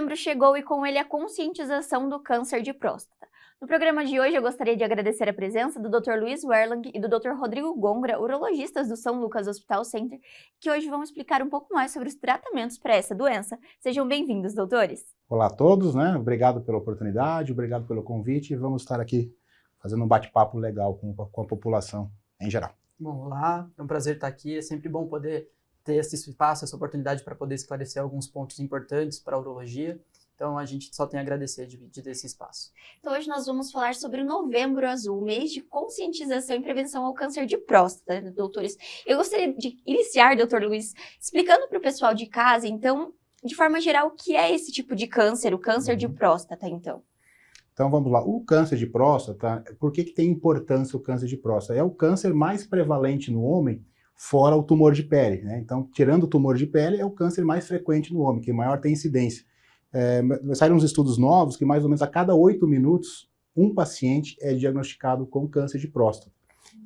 Novembro chegou e com ele a conscientização do câncer de próstata. No programa de hoje eu gostaria de agradecer a presença do Dr. Luiz Werlang e do Dr. Rodrigo Gongra, urologistas do São Lucas Hospital Center, que hoje vão explicar um pouco mais sobre os tratamentos para essa doença. Sejam bem-vindos, doutores. Olá a todos, né? Obrigado pela oportunidade, obrigado pelo convite e vamos estar aqui fazendo um bate-papo legal com a população em geral. Bom, olá, é um prazer estar aqui, é sempre bom poder ter esse espaço, essa oportunidade para poder esclarecer alguns pontos importantes para a urologia. Então, a gente só tem a agradecer de ter esse espaço. Então, hoje nós vamos falar sobre o Novembro Azul, mês de conscientização e prevenção ao câncer de próstata, né, doutores? Eu gostaria de iniciar, doutor Luiz, explicando para o pessoal de casa, então, de forma geral, o que é esse tipo de câncer, o câncer de próstata, então? Então, vamos lá. O câncer de próstata, por que tem importância o câncer de próstata? É o câncer mais prevalente no homem, fora o tumor de pele, né? Então, tirando o tumor de pele, é o câncer mais frequente no homem, que maior tem incidência. Saíram uns estudos novos que mais ou menos a cada 8 minutos, um paciente é diagnosticado com câncer de próstata.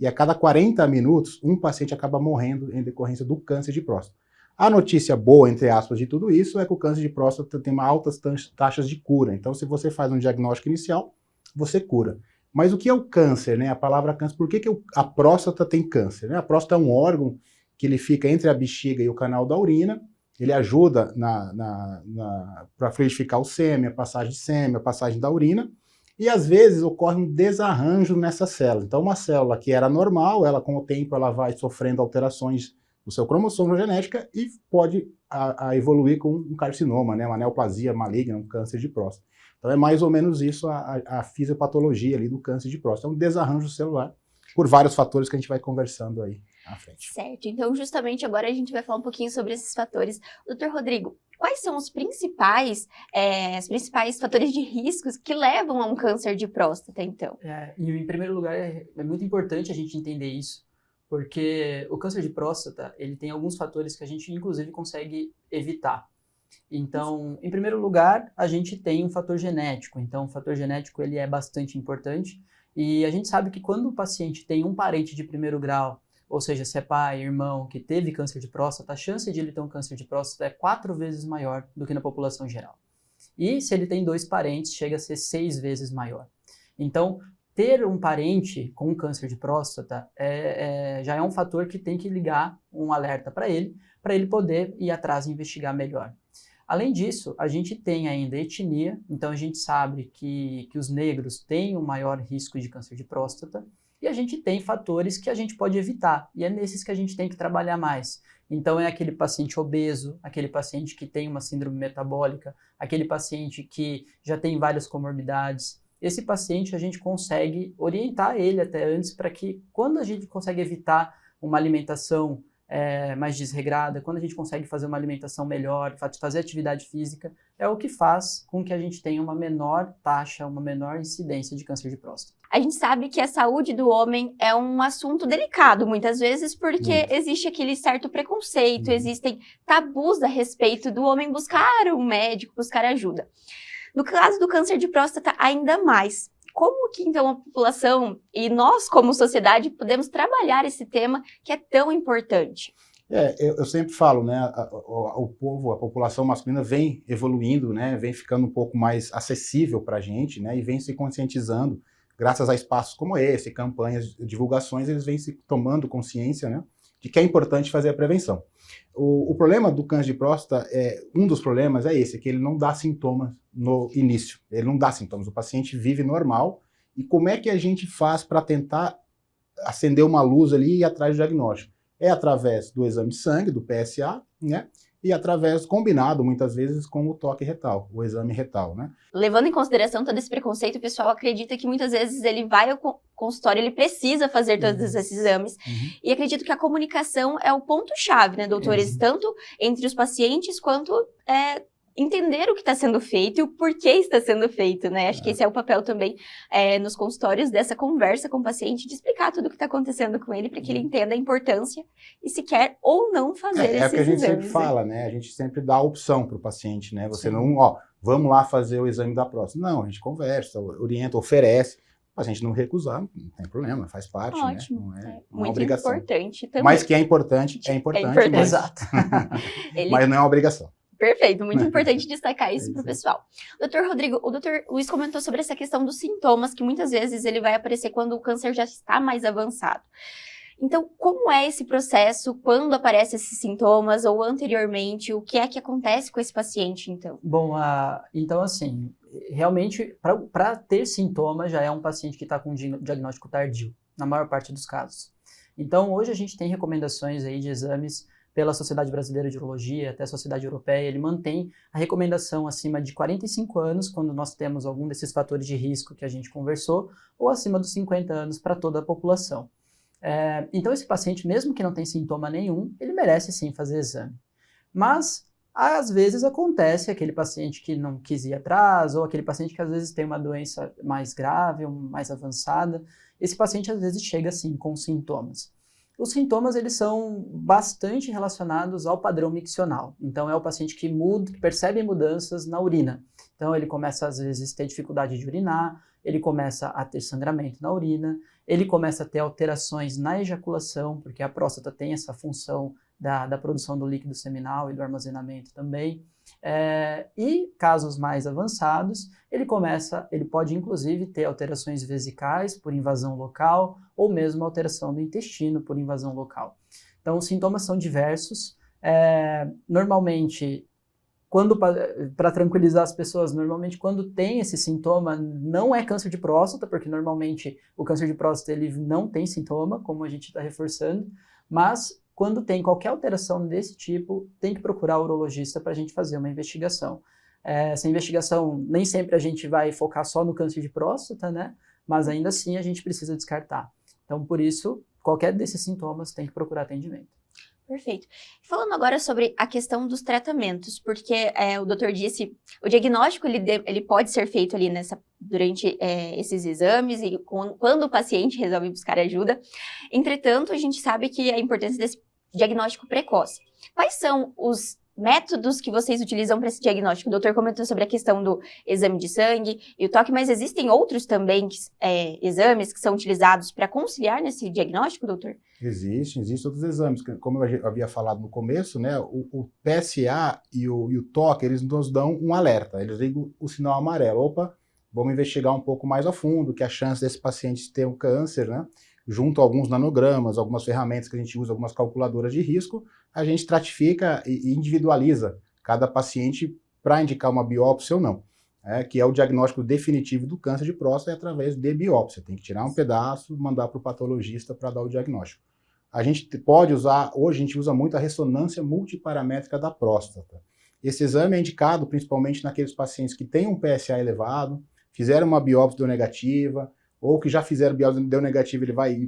E a cada 40 minutos, um paciente acaba morrendo em decorrência do câncer de próstata. A notícia boa, entre aspas, de tudo isso é que o câncer de próstata tem altas taxas de cura. Então, se você faz um diagnóstico inicial, você cura. Mas o que é o câncer, né? A palavra câncer, por que a próstata tem câncer, né? A próstata é um órgão que ele fica entre a bexiga e o canal da urina. Ele ajuda para fluidificar o sêmen, a passagem de sêmen, a passagem da urina. E às vezes ocorre um desarranjo nessa célula. Então, uma célula que era normal, ela com o tempo ela vai sofrendo alterações do seu cromossomo genética e pode evoluir com um carcinoma, né? Uma neoplasia maligna, um câncer de próstata. Então é mais ou menos isso a fisiopatologia ali do câncer de próstata. É um desarranjo celular por vários fatores que a gente vai conversando aí à frente. Certo, então justamente agora a gente vai falar um pouquinho sobre esses fatores. Doutor Rodrigo, quais são os principais fatores de riscos que levam a um câncer de próstata, então? Em primeiro lugar, é muito importante a gente entender isso, porque o câncer de próstata, ele tem alguns fatores que a gente, inclusive, consegue evitar. Então, em primeiro lugar, a gente tem um fator genético. Então, o fator genético, ele é bastante importante. E a gente sabe que quando o paciente tem um parente de primeiro grau, ou seja, se é pai, irmão, que teve câncer de próstata, a chance de ele ter um câncer de próstata é 4 vezes maior do que na população geral. E se ele tem 2 parentes, chega a ser 6 vezes maior. Então, ter um parente com câncer de próstata já é um fator que tem que ligar um alerta para ele poder ir atrás e investigar melhor. Além disso, a gente tem ainda etnia, então a gente sabe que os negros têm um maior risco de câncer de próstata, e a gente tem fatores que a gente pode evitar, e é nesses que a gente tem que trabalhar mais. Então é aquele paciente obeso, aquele paciente que tem uma síndrome metabólica, aquele paciente que já tem várias comorbidades. Esse paciente a gente consegue orientar ele até antes para que, quando a gente consegue evitar uma alimentação mais desregrada, quando a gente consegue fazer uma alimentação melhor, fazer atividade física, é o que faz com que a gente tenha uma menor taxa, uma menor incidência de câncer de próstata. A gente sabe que a saúde do homem é um assunto delicado, muitas vezes, porque existe aquele certo preconceito, existem tabus a respeito do homem buscar um médico, buscar ajuda. No caso do câncer de próstata, ainda mais. Como que, então, a população e nós, como sociedade, podemos trabalhar esse tema que é tão importante? Eu sempre falo, né, o povo, a população masculina vem evoluindo, né, vem ficando um pouco mais acessível para a gente, né, e vem se conscientizando, graças a espaços como esse, campanhas, divulgações, eles vêm se tomando consciência, né, de que é importante fazer a prevenção. O problema do câncer de próstata, um dos problemas é esse, que ele não dá sintomas no início, ele não dá sintomas, o paciente vive normal, e como é que a gente faz para tentar acender uma luz ali e ir atrás do diagnóstico? É através do exame de sangue, do PSA, né? E através, combinado muitas vezes, com o toque retal, o exame retal, né? Levando em consideração todo esse preconceito, o pessoal acredita que muitas vezes ele vai ao consultório, ele precisa fazer todos esses exames. E acredito que a comunicação é o ponto-chave, né, doutores? Tanto entre os pacientes quanto entender o que está sendo feito e o porquê está sendo feito, né? Acho que esse é o papel também nos consultórios dessa conversa com o paciente, de explicar tudo o que está acontecendo com ele, para que ele entenda a importância e se quer ou não fazer esses exames. É o que a gente sempre fala, né? A gente sempre dá a opção para o paciente, né? Você não, vamos lá fazer o exame da próstata. Não, a gente conversa, orienta, oferece. O paciente não recusar, não tem problema, faz parte, ótimo, né? Não é muito obrigação. Importante também. Mas que é importante, mas, Exato. mas não é uma obrigação. Perfeito, muito importante destacar isso para o isso. pessoal. Doutor Rodrigo, o doutor Luiz comentou sobre essa questão dos sintomas, que muitas vezes ele vai aparecer quando o câncer já está mais avançado. Então, como é esse processo? Quando aparecem esses sintomas ou anteriormente? O que é que acontece com esse paciente, então? Bom, então assim, realmente, para ter sintomas, já é um paciente que está com diagnóstico tardio, na maior parte dos casos. Então, hoje a gente tem recomendações aí de exames pela Sociedade Brasileira de Urologia, até a Sociedade Europeia, ele mantém a recomendação acima de 45 anos, quando nós temos algum desses fatores de risco que a gente conversou, ou acima dos 50 anos para toda a população. Então, esse paciente, mesmo que não tenha sintoma nenhum, ele merece sim fazer exame. Mas, às vezes, acontece aquele paciente que não quis ir atrás, ou aquele paciente que às vezes tem uma doença mais grave, ou mais avançada. Esse paciente, às vezes, chega sim com sintomas. Os sintomas, eles são bastante relacionados ao padrão miccional. Então, é o paciente que percebe mudanças na urina. Então, ele começa, às vezes, a ter dificuldade de urinar, ele começa a ter sangramento na urina, ele começa a ter alterações na ejaculação, porque a próstata tem essa função da produção do líquido seminal e do armazenamento também. E casos mais avançados, ele pode inclusive ter alterações vesicais por invasão local ou mesmo alteração do intestino por invasão local. Então, os sintomas são diversos. Normalmente, para tranquilizar as pessoas, normalmente quando tem esse sintoma, não é câncer de próstata, porque normalmente o câncer de próstata ele não tem sintoma, como a gente está reforçando, mas quando tem qualquer alteração desse tipo, tem que procurar o urologista para a gente fazer uma investigação. Essa investigação, nem sempre a gente vai focar só no câncer de próstata, né? Mas ainda assim a gente precisa descartar. Então, por isso, qualquer desses sintomas tem que procurar atendimento. Perfeito. Falando agora sobre a questão dos tratamentos, porque o doutor disse, o diagnóstico ele pode ser feito ali durante esses exames e quando o paciente resolve buscar ajuda. Entretanto, a gente sabe que a importância desse diagnóstico precoce. Quais são os métodos que vocês utilizam para esse diagnóstico? O doutor comentou sobre a questão do exame de sangue e o toque, mas existem outros também exames que são utilizados para conciliar nesse diagnóstico, doutor? Existem outros exames. Como eu havia falado no começo, né, o PSA e o toque, eles nos dão um alerta, eles ligam o sinal amarelo. Opa, vamos investigar um pouco mais a fundo, que a chance desse paciente ter um câncer, né? Junto a alguns nanogramas, algumas ferramentas que a gente usa, algumas calculadoras de risco, a gente estratifica e individualiza cada paciente para indicar uma biópsia ou não, que é o diagnóstico definitivo do câncer de próstata através de biópsia. Tem que tirar um pedaço, mandar para o patologista para dar o diagnóstico. A gente pode usar, hoje a gente usa muito a ressonância multiparamétrica da próstata. Esse exame é indicado principalmente naqueles pacientes que têm um PSA elevado, fizeram uma biópsia deu negativa, ou que já fizeram biópsia deu negativo,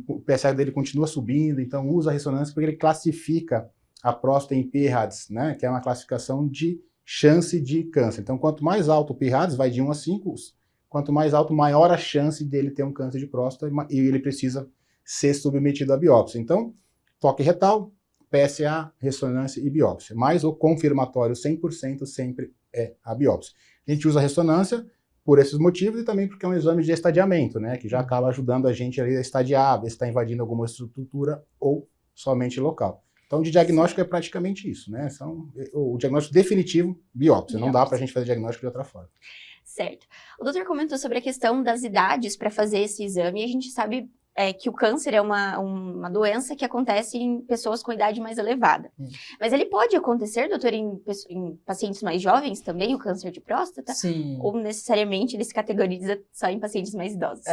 o PSA dele continua subindo, então usa a ressonância porque ele classifica a próstata em p-RADS, né, que é uma classificação de chance de câncer. Então, quanto mais alto o p-RADS, vai de 1 a 5, quanto mais alto, maior a chance dele ter um câncer de próstata e ele precisa ser submetido à biópsia. Então, toque retal, PSA, ressonância e biópsia. Mas o confirmatório 100% sempre é a biópsia. A gente usa a ressonância por esses motivos e também porque é um exame de estadiamento, né, que já acaba ajudando a gente ali a estadiar, ver se está invadindo alguma estrutura ou somente local. Então, de diagnóstico é praticamente isso, né? O diagnóstico definitivo, biópsia. Não dá para a gente fazer diagnóstico de outra forma. Certo. O doutor comentou sobre a questão das idades para fazer esse exame e a gente sabe que o câncer é uma doença que acontece em pessoas com idade mais elevada. Mas ele pode acontecer, doutor, em pacientes mais jovens também, o câncer de próstata? Sim. Ou necessariamente ele se categoriza só em pacientes mais idosos?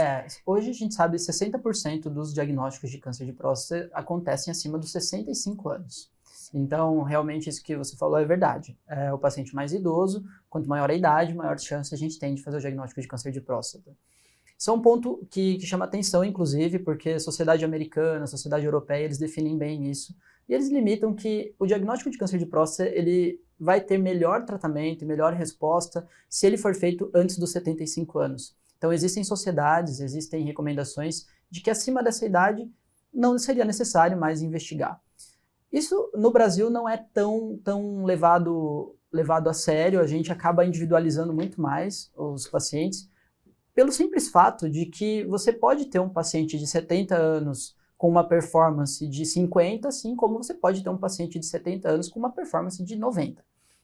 Hoje a gente sabe que 60% dos diagnósticos de câncer de próstata acontecem acima dos 65 anos. Então, realmente, isso que você falou é verdade. O paciente mais idoso, quanto maior a idade, maior chance a gente tem de fazer o diagnóstico de câncer de próstata. Isso é um ponto que chama atenção, inclusive, porque a sociedade americana, a sociedade europeia, eles definem bem isso. E eles limitam que o diagnóstico de câncer de próstata, ele vai ter melhor tratamento e melhor resposta se ele for feito antes dos 75 anos. Então, existem sociedades, existem recomendações de que acima dessa idade não seria necessário mais investigar. Isso, no Brasil, não é tão levado a sério, a gente acaba individualizando muito mais os pacientes, pelo simples fato de que você pode ter um paciente de 70 anos com uma performance de 50, assim como você pode ter um paciente de 70 anos com uma performance de 90.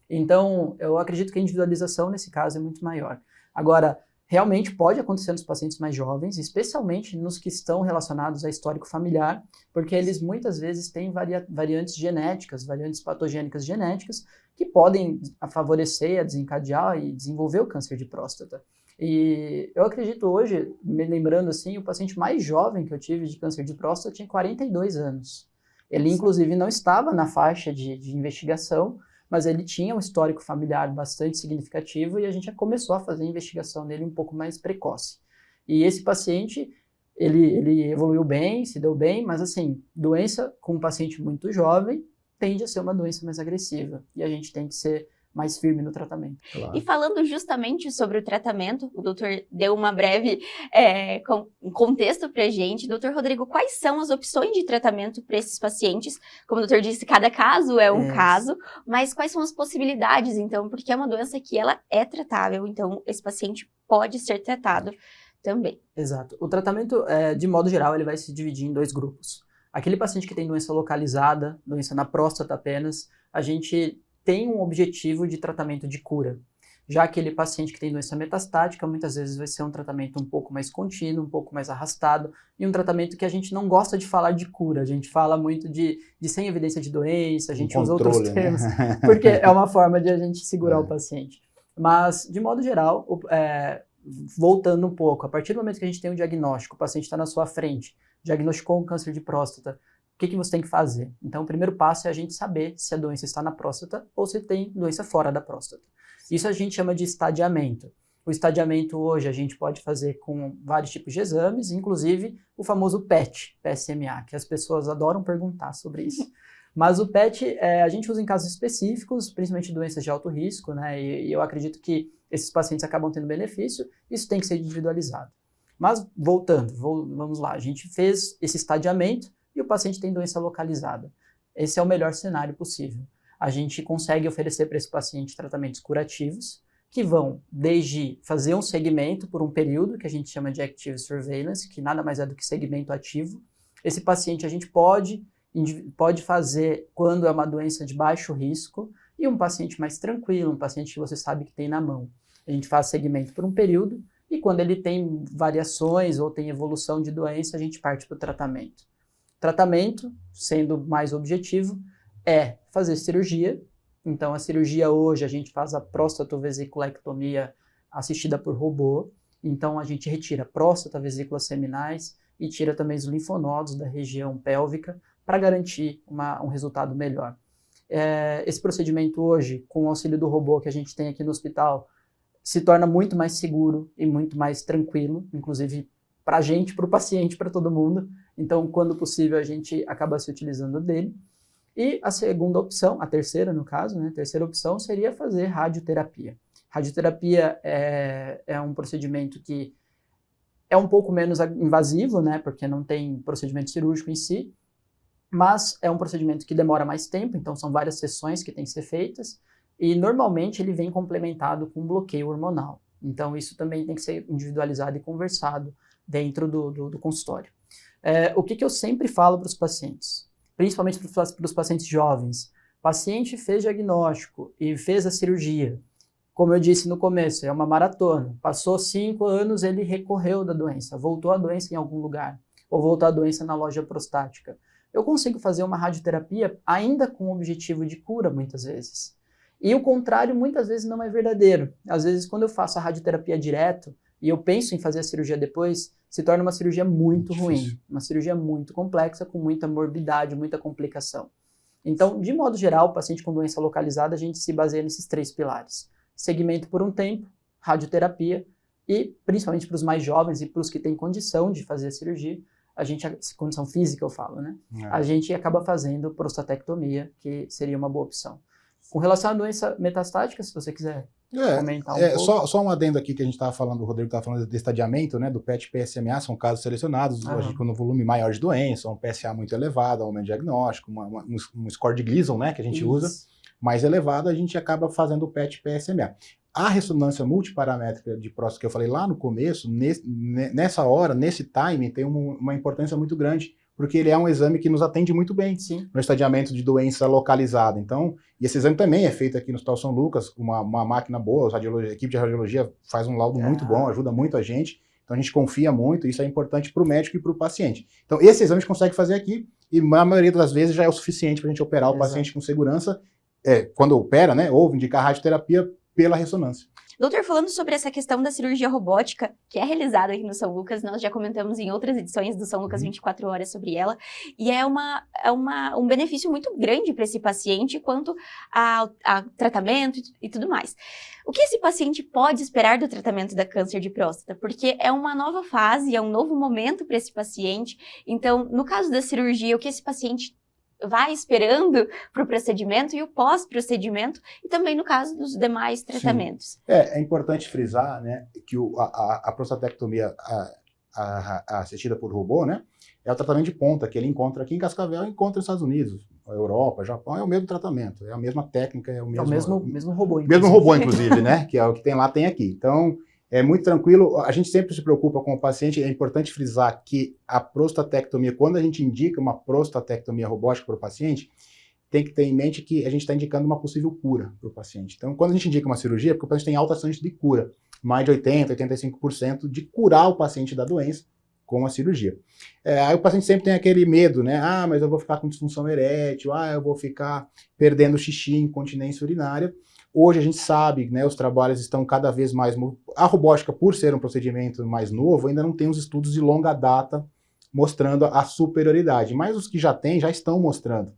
Então, eu acredito que a individualização nesse caso é muito maior. Agora, realmente pode acontecer nos pacientes mais jovens, especialmente nos que estão relacionados a histórico familiar, porque eles muitas vezes têm variantes genéticas, variantes patogênicas genéticas, que podem favorecer, a desencadear e desenvolver o câncer de próstata. E eu acredito hoje, me lembrando assim, o paciente mais jovem que eu tive de câncer de próstata tinha 42 anos. Ele, inclusive, não estava na faixa de investigação, mas ele tinha um histórico familiar bastante significativo e a gente já começou a fazer a investigação nele um pouco mais precoce. E esse paciente, ele evoluiu bem, se deu bem, mas assim, doença com um paciente muito jovem tende a ser uma doença mais agressiva e a gente tem que ser mais firme no tratamento. Claro. E falando justamente sobre o tratamento, o doutor deu uma breve contexto pra gente. Doutor Rodrigo, quais são as opções de tratamento para esses pacientes? Como o doutor disse, cada caso é um caso, mas quais são as possibilidades, então? Porque é uma doença que ela é tratável, então esse paciente pode ser tratado também. Exato. O tratamento, de modo geral, ele vai se dividir em 2 grupos. Aquele paciente que tem doença localizada, doença na próstata apenas, a gente tem um objetivo de tratamento de cura. Já aquele paciente que tem doença metastática, muitas vezes vai ser um tratamento um pouco mais contínuo, um pouco mais arrastado, e um tratamento que a gente não gosta de falar de cura, a gente fala muito de sem evidência de doença, a gente usa outros termos, né? Porque é uma forma de a gente segurar o paciente. Mas, de modo geral, voltando um pouco, a partir do momento que a gente tem um diagnóstico, o paciente está na sua frente, diagnosticou um câncer de próstata, o que você tem que fazer? Então, o primeiro passo é a gente saber se a doença está na próstata ou se tem doença fora da próstata. Isso a gente chama de estadiamento. O estadiamento hoje a gente pode fazer com vários tipos de exames, inclusive o famoso PET, PSMA, que as pessoas adoram perguntar sobre isso. Mas o PET a gente usa em casos específicos, principalmente doenças de alto risco, né? E eu acredito que esses pacientes acabam tendo benefício, isso tem que ser individualizado. Mas voltando, vamos lá, a gente fez esse estadiamento, e o paciente tem doença localizada. Esse é o melhor cenário possível. A gente consegue oferecer para esse paciente tratamentos curativos, que vão desde fazer um segmento por um período, que a gente chama de Active Surveillance, que nada mais é do que segmento ativo. Esse paciente a gente pode fazer quando é uma doença de baixo risco, e um paciente mais tranquilo, um paciente que você sabe que tem na mão. A gente faz segmento por um período, e quando ele tem variações ou tem evolução de doença, a gente parte para o tratamento. Tratamento, sendo mais objetivo, é fazer cirurgia. Então, a cirurgia hoje, a gente faz a prostatavesiculectomia assistida por robô. Então, a gente retira próstata, vesículas seminais e tira também os linfonodos da região pélvica para garantir um resultado melhor. Esse procedimento hoje, com o auxílio do robô que a gente tem aqui no hospital, se torna muito mais seguro e muito mais tranquilo, inclusive para a gente, para o paciente, para todo mundo. Então, quando possível, a gente acaba se utilizando dele. E a segunda opção, a terceira no caso, né? A terceira opção seria fazer radioterapia. Radioterapia é um procedimento que é um pouco menos invasivo, né? Porque não tem procedimento cirúrgico em si, mas é um procedimento que demora mais tempo, então são várias sessões que têm que ser feitas, e normalmente ele vem complementado com bloqueio hormonal. Então, isso também tem que ser individualizado e conversado dentro do consultório. O que eu sempre falo para os pacientes, principalmente para os pacientes jovens: paciente fez diagnóstico e fez a cirurgia. Como eu disse no começo, é uma maratona. Passou 5 anos, ele recorreu da doença, voltou a doença em algum lugar, ou voltou a doença na loja prostática. Eu consigo fazer uma radioterapia ainda com o objetivo de cura, muitas vezes. E o contrário, muitas vezes, não é verdadeiro. Às vezes, quando eu faço a radioterapia direto, e eu penso em fazer a cirurgia depois, se torna uma cirurgia muito ruim, uma cirurgia muito complexa, com muita morbidade, muita complicação. Então, de modo geral, o paciente com doença localizada, a gente se baseia nesses 3 pilares. Segmento por um tempo, radioterapia, e principalmente para os mais jovens e para os que têm condição de fazer a cirurgia, a gente, condição física eu falo, né? A gente acaba fazendo prostatectomia, que seria uma boa opção. Com relação à doença metastática, se você quiser comentar um pouco. Só um adendo aqui que a gente estava falando, o Rodrigo estava falando de estadiamento, né, do PET PSMA, são casos selecionados, a gente, com um volume maior de doença, um PSA muito elevado, aumento diagnóstico, um score de Gleason, né, que a gente usa, mais elevado, a gente acaba fazendo o PET PSMA. A ressonância multiparamétrica de próstata que eu falei lá no começo, nessa hora, nesse time, tem uma importância muito grande, porque ele é um exame que nos atende muito bem no estadiamento de doença localizada. Então, e esse exame também é feito aqui no Hospital São Lucas, com uma máquina boa, a equipe de radiologia faz um laudo muito bom, ajuda muito a gente. Então a gente confia muito, isso é importante para o médico e para o paciente. Então esse exame a gente consegue fazer aqui e na maioria das vezes já é o suficiente para a gente operar o paciente com segurança. Quando opera, né, ou indicar radioterapia pela ressonância. Doutor, falando sobre essa questão da cirurgia robótica, que é realizada aqui no São Lucas, nós já comentamos em outras edições do São Lucas 24 horas sobre ela, e é um benefício muito grande para esse paciente quanto a tratamento e tudo mais. O que esse paciente pode esperar do tratamento da câncer de próstata? Porque é uma nova fase, é um novo momento para esse paciente. Então, no caso da cirurgia, o que esse paciente vai esperando para o procedimento e o pós-procedimento, e também no caso dos demais tratamentos. É importante frisar, né, que a prostatectomia assistida por robô, né, é o tratamento de ponta que ele encontra aqui em Cascavel e encontra nos Estados Unidos, Europa, Japão, é o mesmo tratamento, é a mesma técnica, é o mesmo robô. Mesmo robô, inclusive, né, que é o que tem lá, tem aqui. Então, é muito tranquilo, a gente sempre se preocupa com o paciente, é importante frisar que a prostatectomia, quando a gente indica uma prostatectomia robótica para o paciente, tem que ter em mente que a gente está indicando uma possível cura para o paciente. Então, quando a gente indica uma cirurgia, é porque o paciente tem alta chance de cura, mais de 80%, 85% de curar o paciente da doença com a cirurgia. Aí o paciente sempre tem aquele medo, né? Ah, mas eu vou ficar com disfunção erétil, eu vou ficar perdendo xixi, incontinência urinária. Hoje a gente sabe, né, os trabalhos estão cada vez mais... A robótica, por ser um procedimento mais novo, ainda não tem os estudos de longa data mostrando a superioridade, mas os que já tem, já estão mostrando,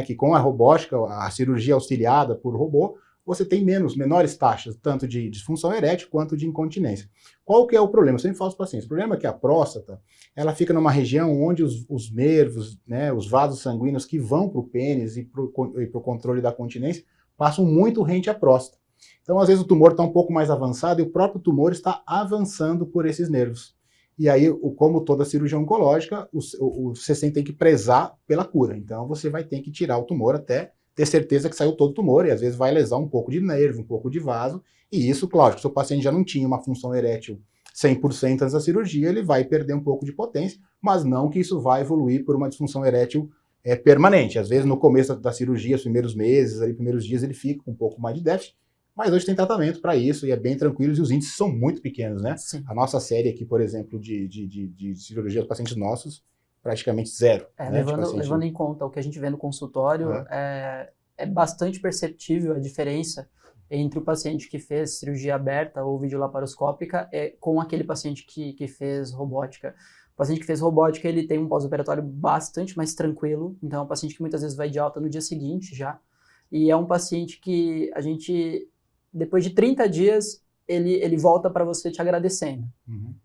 que com a robótica, a cirurgia auxiliada por robô, você tem menores taxas, tanto de disfunção erétil quanto de incontinência. Qual que é o problema? Eu sempre falo aos pacientes, o problema é que a próstata, ela fica numa região onde os nervos, né, os vasos sanguíneos que vão para o pênis e para o controle da continência, passam muito rente à próstata. Então, às vezes, o tumor está um pouco mais avançado e o próprio tumor está avançando por esses nervos. E aí, como toda cirurgia oncológica, você tem que prezar pela cura. Então, você vai ter que tirar o tumor até ter certeza que saiu todo o tumor, e às vezes vai lesar um pouco de nervo, um pouco de vaso, e isso, claro, se o paciente já não tinha uma função erétil 100% antes da cirurgia, ele vai perder um pouco de potência, mas não que isso vai evoluir por uma disfunção erétil permanente. Às vezes, no começo da cirurgia, os primeiros meses, ali, primeiros dias, ele fica com um pouco mais de déficit, mas hoje tem tratamento para isso e é bem tranquilo e os índices são muito pequenos, né? Sim. A nossa série aqui, por exemplo, de cirurgia dos pacientes nossos, praticamente zero. Né, levando em conta o que a gente vê no consultório, é bastante perceptível a diferença entre o paciente que fez cirurgia aberta ou videolaparoscópica com aquele paciente que fez robótica. O paciente que fez robótica, ele tem um pós-operatório bastante mais tranquilo, então é um paciente que muitas vezes vai de alta no dia seguinte já, e é um paciente que a gente, depois de 30 dias, ele volta para você te agradecendo.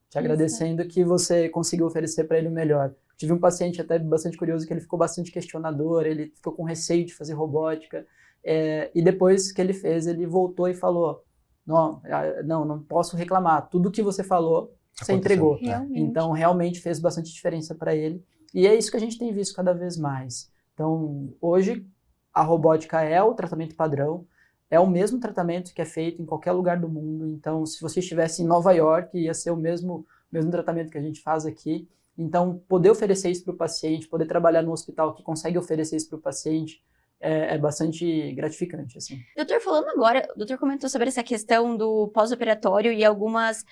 Te agradecendo que você conseguiu oferecer para ele o melhor. Tive um paciente até bastante curioso que ele ficou bastante questionador, ele ficou com receio de fazer robótica, e depois que ele fez, ele voltou e falou, não posso reclamar, tudo que você falou, você entregou. Então, realmente fez bastante diferença para ele. E é isso que a gente tem visto cada vez mais. Então, hoje, a robótica é o tratamento padrão, é o mesmo tratamento que é feito em qualquer lugar do mundo. Então, se você estivesse em Nova York, ia ser o mesmo tratamento que a gente faz aqui. Então, poder oferecer isso para o paciente, poder trabalhar no hospital que consegue oferecer isso para o paciente, é bastante gratificante, assim. Doutor, falando agora, o doutor comentou sobre essa questão do pós-operatório e algumas...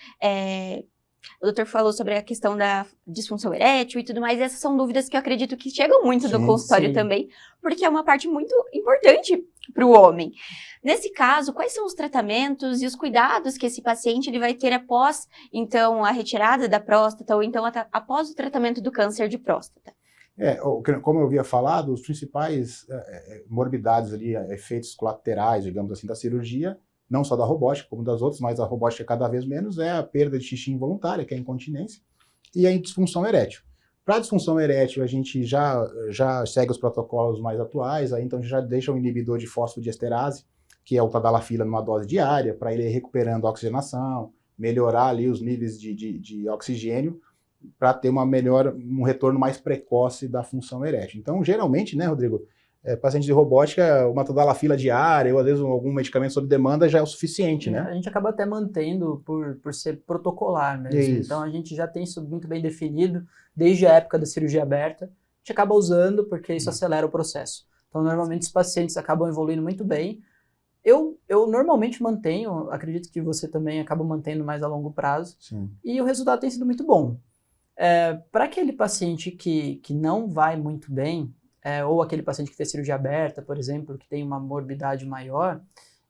O doutor falou sobre a questão da disfunção erétil e tudo mais, e essas são dúvidas que eu acredito que chegam muito do consultório também, porque é uma parte muito importante para o homem. Nesse caso, quais são os tratamentos e os cuidados que esse paciente ele vai ter após, então, a retirada da próstata ou então após o tratamento do câncer de próstata? Como eu havia falado, os principais morbidades ali, efeitos colaterais, digamos assim, da cirurgia, não só da robótica, como das outras, mas a robótica cada vez menos, é a perda de xixi involuntária, que é a incontinência, e a disfunção erétil. Para a disfunção erétil, a gente já segue os protocolos mais atuais, aí então a gente já deixa o inibidor de fosfodiesterase, que é o tadalafila numa dose diária, para ele ir recuperando a oxigenação, melhorar ali os níveis de oxigênio, para ter um retorno mais precoce da função erétil. Então, geralmente, né, Rodrigo, paciente de robótica, uma tadalafila diária, ou às vezes algum medicamento sob demanda já é o suficiente, né? A gente acaba até mantendo por ser protocolar mesmo. Isso. Então a gente já tem isso muito bem definido desde a época da cirurgia aberta. A gente acaba usando porque isso acelera o processo. Então normalmente os pacientes acabam evoluindo muito bem. Eu normalmente mantenho, acredito que você também acaba mantendo mais a longo prazo. Sim. E o resultado tem sido muito bom. Para aquele paciente que não vai muito bem, ou aquele paciente que fez cirurgia aberta, por exemplo, que tem uma morbidade maior,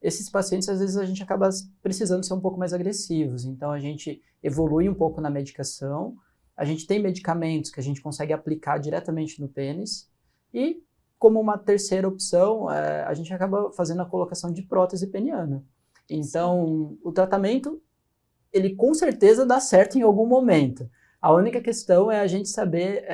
esses pacientes, às vezes, a gente acaba precisando ser um pouco mais agressivos. Então, a gente evolui um pouco na medicação, a gente tem medicamentos que a gente consegue aplicar diretamente no pênis, e, como uma terceira opção, a gente acaba fazendo a colocação de prótese peniana. Então, o tratamento, ele com certeza dá certo em algum momento. A única questão é a gente saber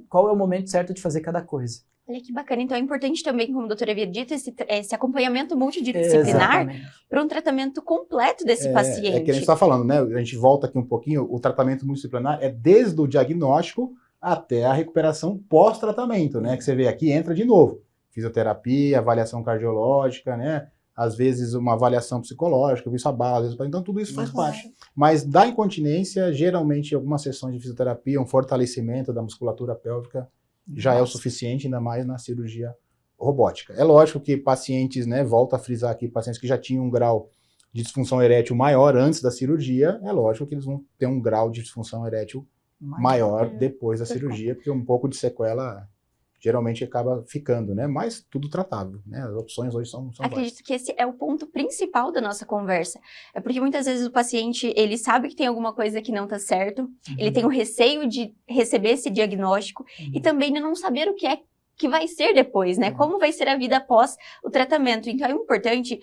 qual é o momento certo de fazer cada coisa. Olha que bacana. Então é importante também, como a doutora havia dito, esse acompanhamento multidisciplinar para um tratamento completo desse paciente. É que a gente está falando, né? A gente volta aqui um pouquinho, o tratamento multidisciplinar é desde o diagnóstico até a recuperação pós-tratamento, né? Que você vê aqui, entra de novo. Fisioterapia, avaliação cardiológica, né? Às vezes uma avaliação psicológica, visto a bala, então tudo isso faz parte. Mas da incontinência, geralmente algumas sessões de fisioterapia, um fortalecimento da musculatura pélvica já é o suficiente, ainda mais na cirurgia robótica. É lógico que pacientes, né, volto a frisar aqui, pacientes que já tinham um grau de disfunção erétil maior antes da cirurgia, é lógico que eles vão ter um grau de disfunção erétil maior depois da cirurgia, porque um pouco de sequela geralmente acaba ficando, né? Mas tudo tratável, né? As opções hoje são Acredito que esse é o ponto principal da nossa conversa. É porque muitas vezes o paciente, ele sabe que tem alguma coisa que não está certo, ele tem o receio de receber esse diagnóstico e também de não saber o que é que vai ser depois, né? Como vai ser a vida após o tratamento. Então é importante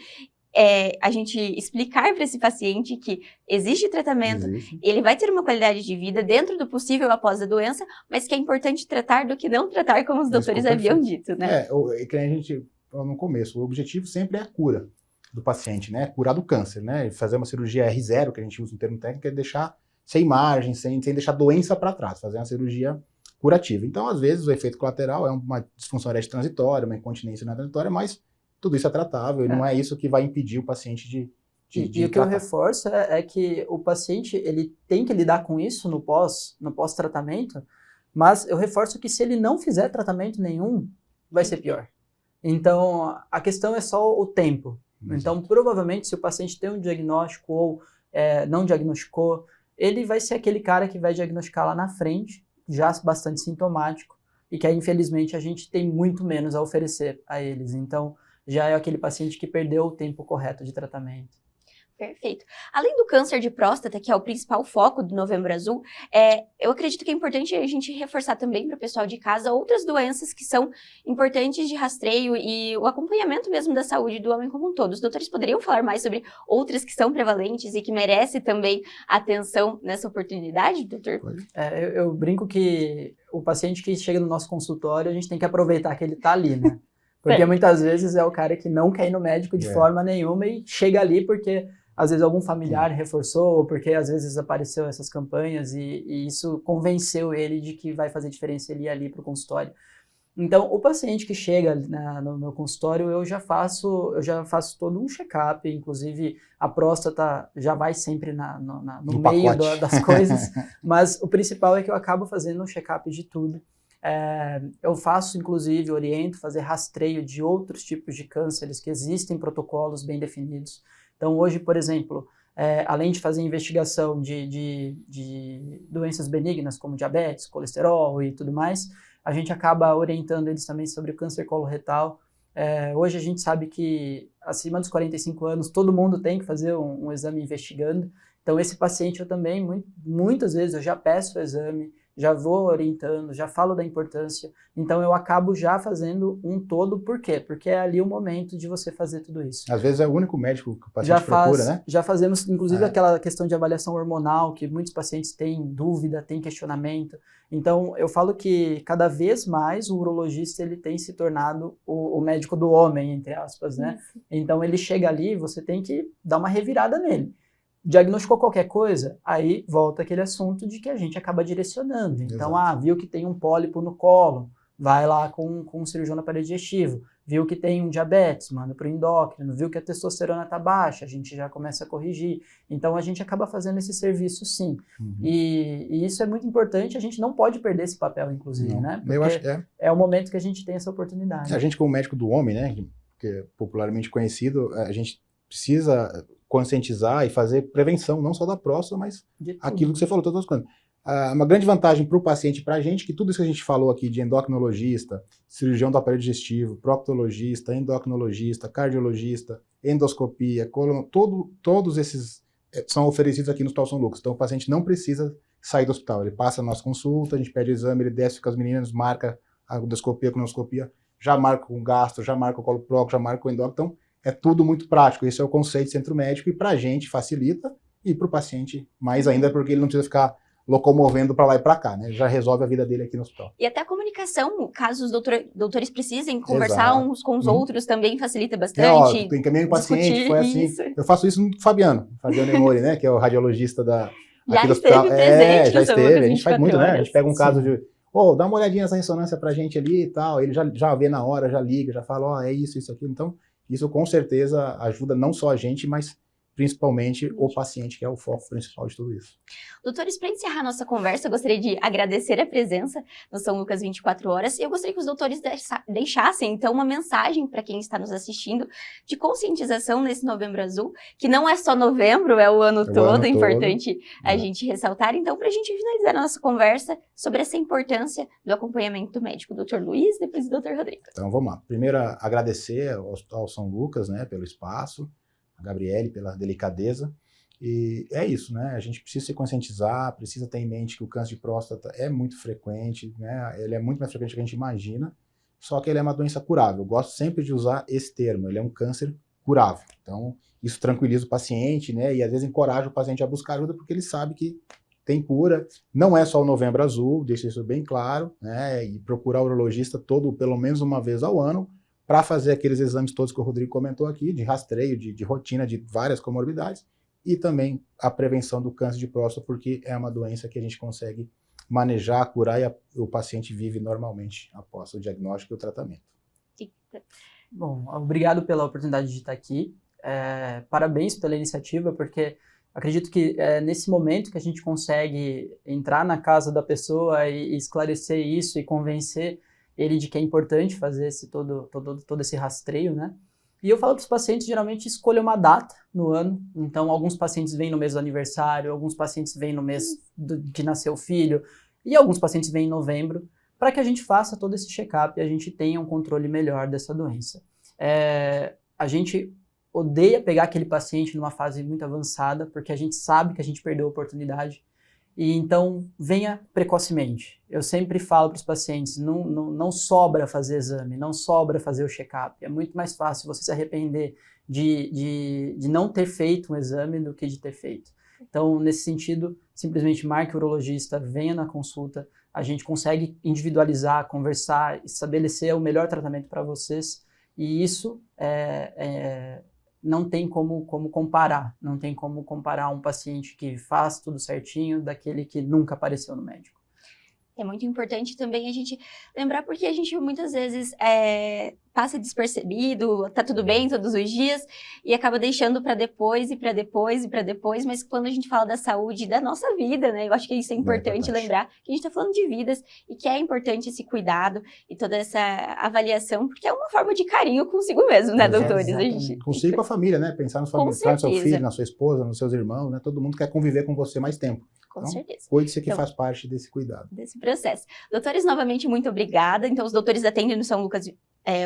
a gente explicar para esse paciente que existe tratamento, ele vai ter uma qualidade de vida dentro do possível após a doença, mas que é importante tratar do que não tratar, como os doutores haviam dito, né? Que a gente falou no começo, o objetivo sempre é a cura do paciente, né? Curar do câncer, né? Fazer uma cirurgia R0, que a gente usa no termo técnico, é deixar sem margem, sem deixar doença para trás, fazer uma cirurgia curativa. Então, às vezes, o efeito colateral é uma disfunção erétil transitória, uma incontinência não transitória, mas tudo isso é tratável e não é isso que vai impedir o paciente de E o que eu reforço é que o paciente ele tem que lidar com isso no pós-tratamento, mas eu reforço que se ele não fizer tratamento nenhum, vai ser pior. Então, a questão é só o tempo. Então, provavelmente, se o paciente tem um diagnóstico ou não diagnosticou, ele vai ser aquele cara que vai diagnosticar lá na frente, já bastante sintomático, e que aí, infelizmente, a gente tem muito menos a oferecer a eles. Então, já é aquele paciente que perdeu o tempo correto de tratamento. Perfeito. Além do câncer de próstata, que é o principal foco do Novembro Azul, eu acredito que é importante a gente reforçar também para o pessoal de casa outras doenças que são importantes de rastreio e o acompanhamento mesmo da saúde do homem como um todo. Os doutores poderiam falar mais sobre outras que são prevalentes e que merecem também atenção nessa oportunidade, doutor? Eu brinco que o paciente que chega no nosso consultório, a gente tem que aproveitar que ele está ali, né? Porque muitas vezes é o cara que não quer ir no médico de forma nenhuma e chega ali porque às vezes algum familiar reforçou, ou porque às vezes apareceu essas campanhas e isso convenceu ele de que vai fazer diferença ele ir ali para o consultório. Então, o paciente que chega no meu consultório, eu já faço todo um check-up, inclusive a próstata já vai sempre no meio das coisas, mas o principal é que eu acabo fazendo um check-up de tudo. Eu faço, inclusive, oriento fazer rastreio de outros tipos de cânceres que existem protocolos bem definidos. Então, hoje, por exemplo, além de fazer investigação de doenças benignas como diabetes, colesterol e tudo mais, a gente acaba orientando eles também sobre o câncer coloretal. Hoje a gente sabe que acima dos 45 anos todo mundo tem que fazer um exame investigando. Então, esse paciente eu também, muitas vezes, eu já peço o exame, já vou orientando, já falo da importância, então eu acabo já fazendo um todo. Por quê? Porque é ali o momento de você fazer tudo isso. Às vezes é o único médico que o paciente procura, né? Já fazemos, inclusive, aquela questão de avaliação hormonal, que muitos pacientes têm dúvida, têm questionamento. Então, eu falo que cada vez mais o urologista ele tem se tornado o médico do homem, entre aspas, né? Então, ele chega ali, você tem que dar uma revirada nele. Diagnosticou qualquer coisa, aí volta aquele assunto de que a gente acaba direcionando. Então, viu que tem um pólipo no colo, vai lá com um cirurgião do aparelho digestivo, viu que tem um diabetes, manda para o endócrino, viu que a testosterona está baixa, a gente já começa a corrigir. Então, a gente acaba fazendo esse serviço, sim. E isso é muito importante, a gente não pode perder esse papel, inclusive, né? Porque eu acho que é o momento que a gente tem essa oportunidade. A gente, como médico do homem, né, que é popularmente conhecido, a gente precisa conscientizar e fazer prevenção, não só da próstata, mas aquilo que você falou, todas as coisas. Uma grande vantagem para o paciente e para a gente, que tudo isso que a gente falou aqui de endocrinologista, cirurgião do aparelho digestivo, proctologista, endocrinologista, cardiologista, endoscopia, todos esses são oferecidos aqui no Hospital São Lucas. Então o paciente não precisa sair do hospital, ele passa a nossa consulta, a gente pede o exame, ele desce com as meninas, marca a endoscopia, a colonoscopia, já marca o gastro, já marca o colo prócto, já marca o endócrino. Então é tudo muito prático, esse é o conceito de centro médico, e para a gente facilita, e para o paciente mais ainda, porque ele não precisa ficar locomovendo para lá e para cá, né? Já resolve a vida dele aqui no hospital. E até a comunicação, caso os doutores precisem conversar uns com os outros, também facilita bastante. Encaminhei o paciente, foi assim. Isso. Eu faço isso com o Fabiano Emori, né? Que é o radiologista aqui do hospital. Já esteve, a gente faz muito, né? A gente pega um caso de, dá uma olhadinha nessa ressonância pra gente ali e tal, ele já vê na hora, já liga, já fala, é isso, aquilo. Então, isso com certeza ajuda não só a gente, mas principalmente o paciente, que é o foco principal de tudo isso. Doutores, para encerrar nossa conversa, eu gostaria de agradecer a presença no São Lucas 24 Horas, e eu gostaria que os doutores deixassem, então, uma mensagem para quem está nos assistindo de conscientização nesse Novembro Azul, que não é só novembro, é o ano todo, é importante a gente ressaltar. Então, para a gente finalizar a nossa conversa sobre essa importância do acompanhamento médico, doutor Luiz, depois do doutor Rodrigo. Então, vamos lá. Primeiro, agradecer ao Hospital São Lucas, né, pelo espaço, a Gabriele pela delicadeza, e é isso, né? A gente precisa se conscientizar, precisa ter em mente que o câncer de próstata é muito frequente, né? Ele é muito mais frequente do que a gente imagina, só que ele é uma doença curável. Eu gosto sempre de usar esse termo, ele é um câncer curável. Então, isso tranquiliza o paciente, né? E às vezes encoraja o paciente a buscar ajuda, porque ele sabe que tem cura. Não é só o Novembro Azul, deixa isso bem claro, né? E procurar o urologista pelo menos uma vez ao ano, para fazer aqueles exames todos que o Rodrigo comentou aqui, de rastreio, de rotina, de várias comorbidades, e também a prevenção do câncer de próstata, porque é uma doença que a gente consegue manejar, curar, e o paciente vive normalmente após o diagnóstico e o tratamento. Bom, obrigado pela oportunidade de estar aqui. Parabéns pela iniciativa, porque acredito que é nesse momento que a gente consegue entrar na casa da pessoa e esclarecer isso e convencer ele de que é importante fazer todo esse rastreio, né? E eu falo para os pacientes, geralmente, escolha uma data no ano. Então, alguns pacientes vêm no mês do aniversário, alguns pacientes vêm no mês que nasceu o filho, e alguns pacientes vêm em novembro, para que a gente faça todo esse check-up e a gente tenha um controle melhor dessa doença. A gente odeia pegar aquele paciente numa fase muito avançada, porque a gente sabe que a gente perdeu a oportunidade. E então, venha precocemente. Eu sempre falo para os pacientes, não sobra fazer exame, não sobra fazer o check-up. É muito mais fácil você se arrepender de não ter feito um exame do que de ter feito. Então, nesse sentido, simplesmente marque o urologista, venha na consulta, a gente consegue individualizar, conversar, estabelecer o melhor tratamento para vocês, e isso não tem como comparar. Não tem como comparar um paciente que faz tudo certinho daquele que nunca apareceu no médico. É muito importante também a gente lembrar, porque a gente muitas vezes passa despercebido, tá tudo bem todos os dias, e acaba deixando para depois, e para depois, e para depois, mas quando a gente fala da saúde da nossa vida, né, eu acho que isso é importante lembrar, que a gente tá falando de vidas, e que é importante esse cuidado, e toda essa avaliação, porque é uma forma de carinho consigo mesmo, né, doutores? A gente... Consigo e com a família, né, pensar no seu filho, na sua esposa, nos seus irmãos, né, todo mundo quer conviver com você mais tempo. Com certeza. Cuide-se que faz parte desse cuidado. Desse processo. Doutores, novamente, muito obrigada. Então, os doutores atendem no São Lucas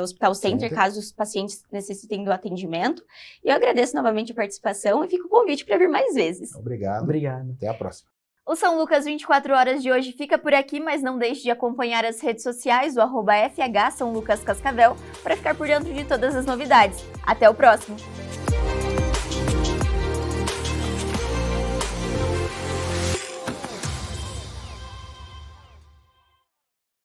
Hospital Center, caso os pacientes necessitem do atendimento. E eu agradeço novamente a participação e fico o convite para vir mais vezes. Obrigado. Até a próxima. O São Lucas 24 Horas de hoje fica por aqui, mas não deixe de acompanhar as redes sociais do @FH São Lucas Cascavel para ficar por dentro de todas as novidades. Até o próximo!